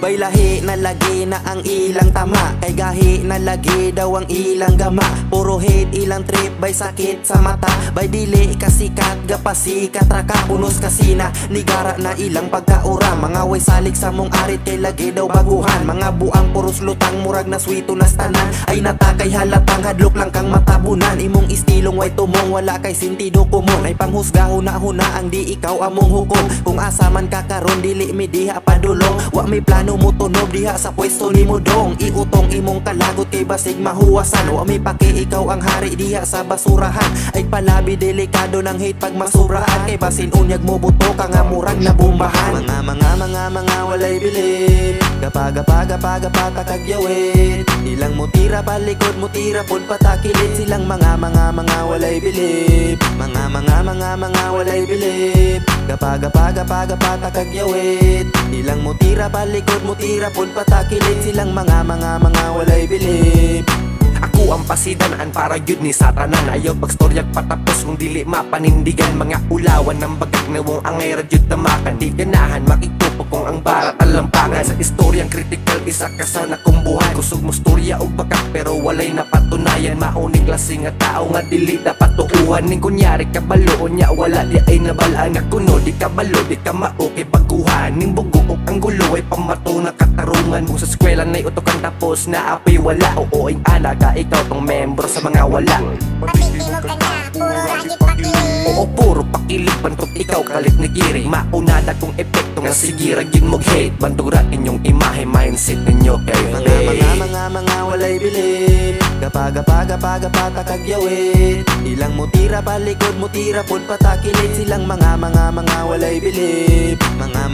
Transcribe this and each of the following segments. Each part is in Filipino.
Bay lahi na lagi na ang ilang tama, kay gahi na lagi daw ang ilang gama. Puro hate ilang trip, bay sakit sa mata. Bay dili kasikat, gapasikat raka. Punos kasina, nigara na ilang pagkaura. Mga way salik sa mong arit, kay lagi daw baguhan. Mga buang puros lutang, murag na swito na stanan. Ay natakay halatang, hadlok lang kang matabunan. Imong istilong way tumong, wala kay sintido kumon. Ay panghusga huna-huna ang di ikaw among hukom. Kung asa man kakaron, dili mi diha padulong. Wa may plano mo tunog diha sa pwesto ni mo dong. Iutong imong kalagot kay basig mahuwasan. Wa may paki ikaw ang hari diha sa basurahan. Ay palabi delikado ng hate pag masuraan. Kay basin unyag mo buto ka nga murag na bombahan. Mga walay bilib, gapagapagapagapata kagyawit. Ilang mutira palikod, mutira pod patakilid. Silang mga walay bilib. Mga walay bilib, gapagapagapagapata kagyawit. Ilang mutira palikod, mutira pod patakilid. Silang mga walay bilib. Ako ang pasidanaan para yun ni satanan. Ayaw pagstoryak patapos kung dili mapanindigan. Mga ulawan ng bagag na wong angay radyot tamakan. Di ganahan makitupo kung ang barat alampangan. Sa istoryang critical isa ka sa nakumbuhan. Kusog mo storya o bagak pero walay napatunayan. Mauning lasing nga tao nga dili dapat tuuhan. Ning kunyari kabalo nya wala di ay nabalaan. Nga kuno di kabalo di ka maoke baguhan. Ning bugo ang gulo ay pamato na katarungan. Kung sa eskwela na'y utokan tapos na apoy wala. Oo ang alaga ikaw tong membro sa mga wala. Papitimog ka na, puro radyo pakilig. Oo puro pakilig, pantot ikaw kalit ni Kiri. Maunada kong epekto nga sige ragin mog hate. Bandura inyong imahe, mindset ninyo kayo Mga walay bilib, gapagapagapagapata kagyawit. Ilang mutira palikod, mutira pod patakilid. Silang mga walay bilib. Mga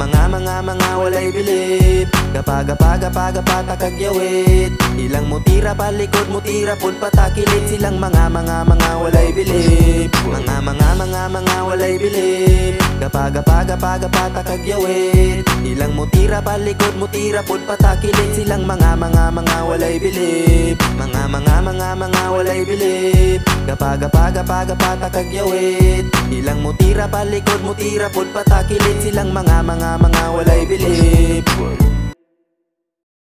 walay bilib, gapagapagapagapata kagyawit. Ilang mutira palikod, mutira pod patakilid. Silang mga walay bilib. Mga walay bilib, gapagapagapagapata kagyawit. Ilang mutira palikod, mutira pod patakilid. Silang mga walay bilib. Mga walay bilib, gapagapagapagapata kagyawit. Ilang mutira palikod, mutira pod patakilid. Silang mga walay bilib.